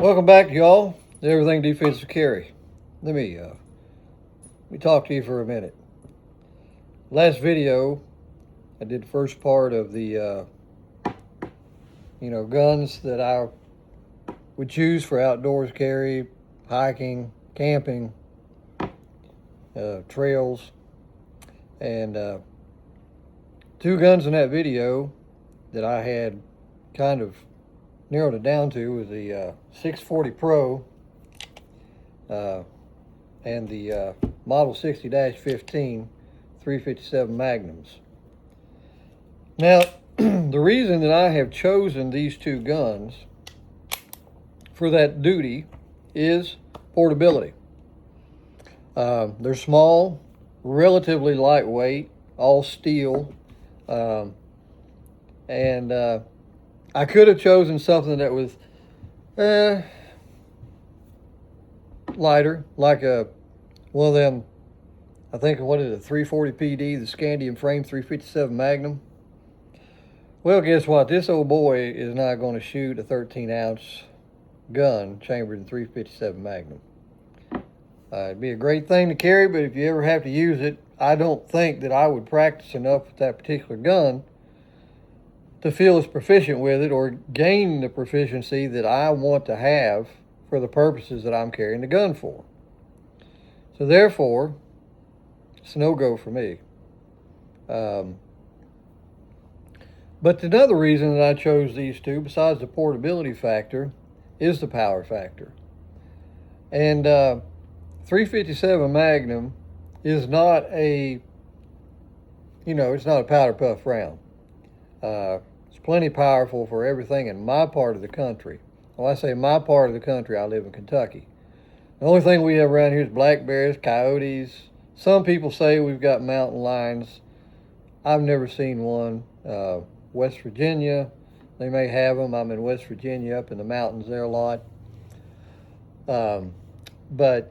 Welcome back, y'all, to Everything Defensive Carry. Let me talk to you for a minute. Last video, I did the first part of the guns that I would choose for outdoors carry, hiking, camping, trails, and two guns in that video that I had kind of narrowed it down to was the 640 Pro and the Model 60-15 357 Magnums. Now, the reason that I have chosen these two guns for that duty is portability. They're small, relatively lightweight, all steel, and I could have chosen something that was lighter, like one of them, I think, what is it, 340 PD, the Scandium Frame 357 Magnum. Well, guess what? This old boy is not going to shoot a 13-ounce gun chambered in 357 Magnum. It'd be a great thing to carry, but if you ever have to use it, I don't think that I would practice enough with that particular gun to feel as proficient with it or gain the proficiency that I want to have for the purposes that I'm carrying the gun for. So therefore, it's a no-go for me. But another reason that I chose these two, besides the portability factor, is the power factor. And 357 Magnum is not it's not a powder puff round. It's plenty powerful for everything in my part of the country. When I say my part of the country, I live in Kentucky. The only thing we have around here is black bears, coyotes. Some people say we've got mountain lions. I've never seen one. West Virginia, they may have them. I'm in West Virginia, up in the mountains there a lot. But,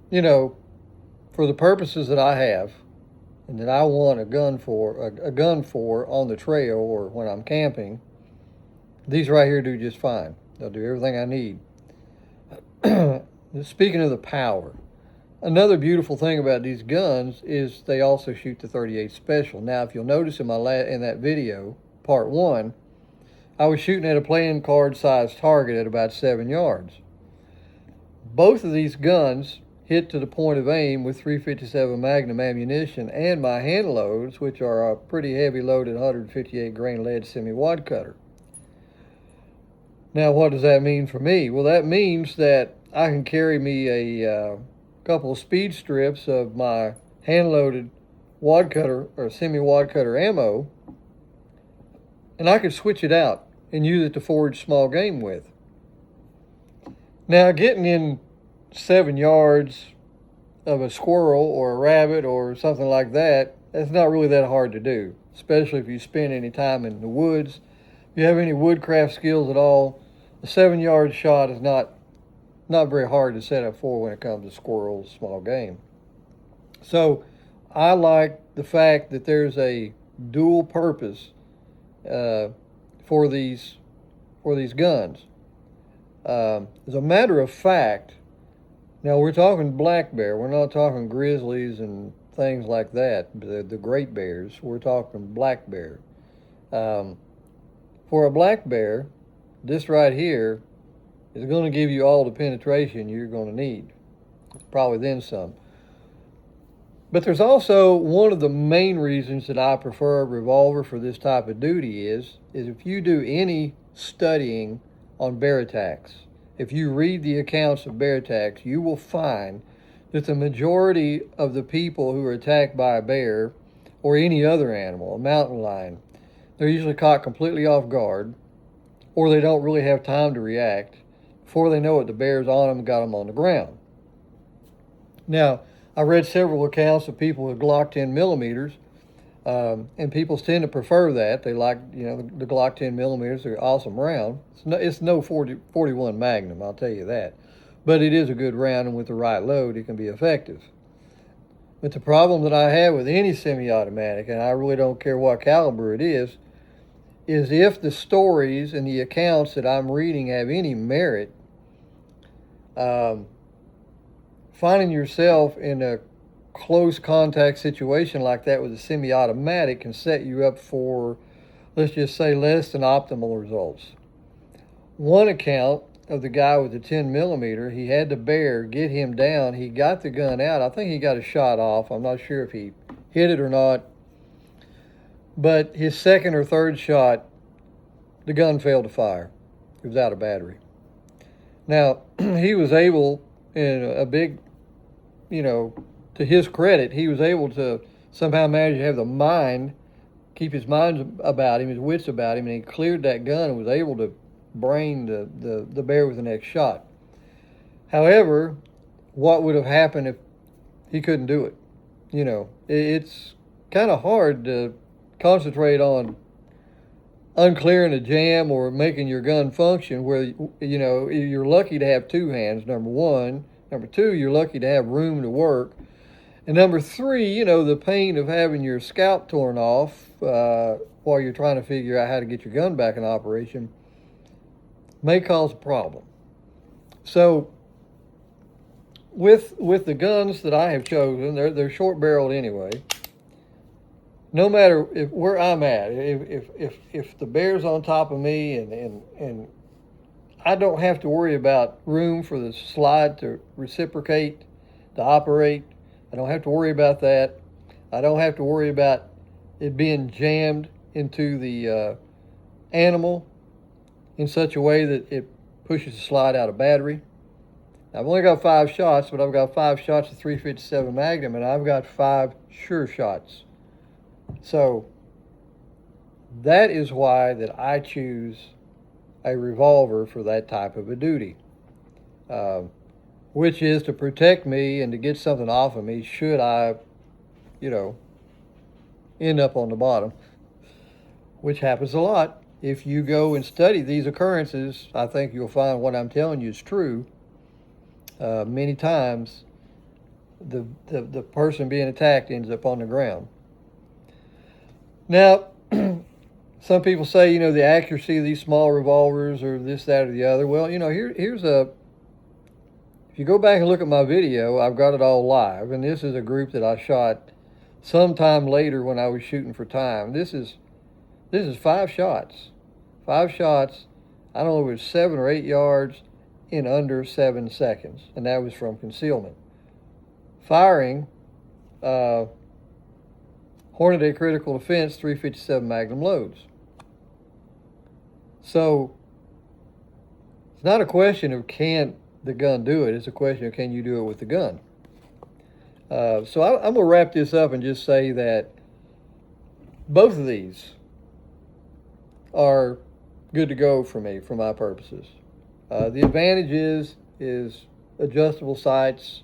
for the purposes that I have, and that I want a gun for on the trail or when I'm camping, these right here do just fine. They'll do everything I need. Speaking of the power, another beautiful thing about these guns is they also shoot the 38 Special. Now, if you'll notice in in that video, part 1, I was shooting at a playing card size target at about 7 yards. Both of these guns hit to the point of aim with 357 Magnum ammunition and my hand loads, which are a pretty heavy loaded 158 grain lead semi-wad cutter. Now, what does that mean for me? Well, that means that I can carry me a couple of speed strips of my hand-loaded wad cutter or semi-wad cutter ammo, and I could switch it out and use it to forage small game with. Now, getting in 7 yards of a squirrel or a rabbit or something like that, that's not really that hard to do, especially if you spend any time in the woods. If you have any woodcraft skills at all, a 7-yard shot is not very hard to set up for when it comes to squirrels, small game. So I like the fact that there's a dual purpose for these guns. As a matter of fact, now we're talking black bear. We're not talking grizzlies and things like that, the great bears. We're talking black bear. For a black bear, this right here is going to give you all the penetration you're going to need, probably then some. But there's also one of the main reasons that I prefer a revolver for this type of duty is if you do any studying on bear attacks, if you read the accounts of bear attacks, you will find that the majority of the people who are attacked by a bear or any other animal, a mountain lion, they're usually caught completely off guard, or they don't really have time to react. Before they know it, the bear's on them and got them on the ground. Now, I read several accounts of people with Glock 10 millimeters, and people tend to prefer that. They like, the Glock 10 millimeters are an awesome round. It's no 41 Magnum, I'll tell you that. But it is a good round, and with the right load, it can be effective. But the problem that I have with any semi-automatic, and I really don't care what caliber it is is if the stories and the accounts that I'm reading have any merit, finding yourself in a close contact situation like that with a semi-automatic can set you up for, let's just say, less than optimal results. One account of the guy with the 10 millimeter, he had the bear get him down. He got the gun out. I think he got a shot off. I'm not sure if he hit it or not. But his second or third shot, the gun failed to fire. It was out of battery. Now, he was able, in a big, to his credit, he was able to somehow manage to have the mind, keep his mind about him, his wits about him, and he cleared that gun and was able to brain the bear with the next shot. However, what would have happened if he couldn't do it? It's kind of hard to concentrate on unclearing a jam or making your gun function where, you're lucky to have two hands, number one. Number two, you're lucky to have room to work. And number three, the pain of having your scalp torn off while you're trying to figure out how to get your gun back in operation may cause a problem. So with the guns that I have chosen, they're short-barreled anyway. No matter where I'm at, if the bear's on top of me and I don't have to worry about room for the slide to reciprocate, to operate. I don't have to worry about that. I don't have to worry about it being jammed into the animal in such a way that it pushes the slide out of battery. I've only got 5 shots, but I've got 5 shots of .357 Magnum, and I've got 5 sure shots. So that is why that I choose a revolver for that type of a duty, which is to protect me and to get something off of me should I, end up on the bottom, which happens a lot. If you go and study these occurrences, I think you'll find what I'm telling you is true. Many times, the person being attacked ends up on the ground. Now, some people say, the accuracy of these small revolvers or this, that, or the other. Well, here's if you go back and look at my video, I've got it all live. And this is a group that I shot sometime later when I was shooting for time. This is 5 shots. 5 shots, I don't know if it was 7 or 8 yards in under 7 seconds. And that was from concealment. Firing, Hornady Critical Defense .357 Magnum loads. So it's not a question of can the gun do it. It's a question of can you do it with the gun. So I'm going to wrap this up and just say that both of these are good to go for me, for my purposes. The advantage is adjustable sights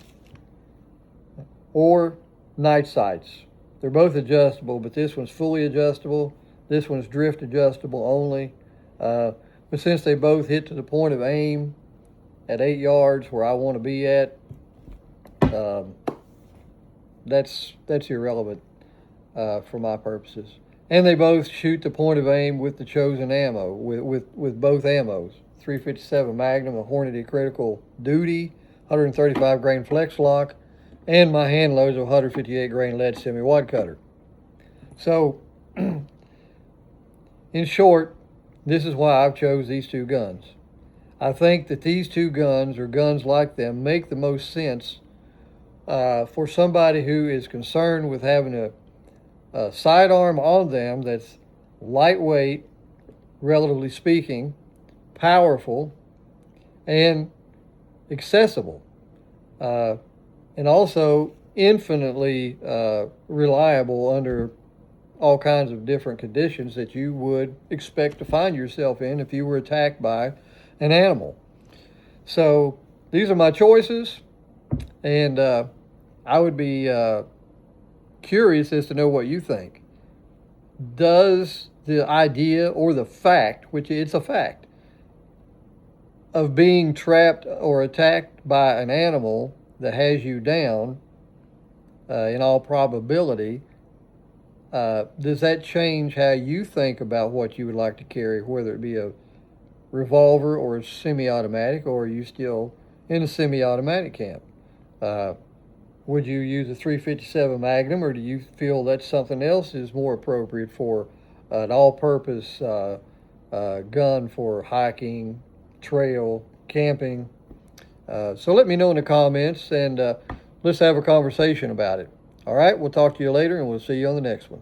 or night sights. They're both adjustable, but this one's fully adjustable. This one's drift adjustable only. But since they both hit to the point of aim at 8 yards where I want to be at, that's irrelevant for my purposes. And they both shoot the point of aim with the chosen ammo, with both ammos. .357 Magnum, a Hornady Critical Duty, 135 grain flex lock, and my hand loads of 158 grain lead semi-wad cutter. So, in short, this is why I've chose these 2 guns. I think that these 2 guns, or guns like them, make the most sense for somebody who is concerned with having a sidearm on them that's lightweight, relatively speaking, powerful, and accessible. And also infinitely reliable under all kinds of different conditions that you would expect to find yourself in if you were attacked by an animal. So these are my choices, and I would be curious as to know what you think. Does the idea or the fact, which it's a fact, of being trapped or attacked by an animal that has you down, in all probability, does that change how you think about what you would like to carry, whether it be a revolver or a semi-automatic, or are you still in a semi-automatic camp? Would you use a 357 Magnum, or do you feel that something else is more appropriate for an all-purpose gun for hiking, trail, camping? So let me know in the comments, and let's have a conversation about it. All right, we'll talk to you later, and we'll see you on the next one.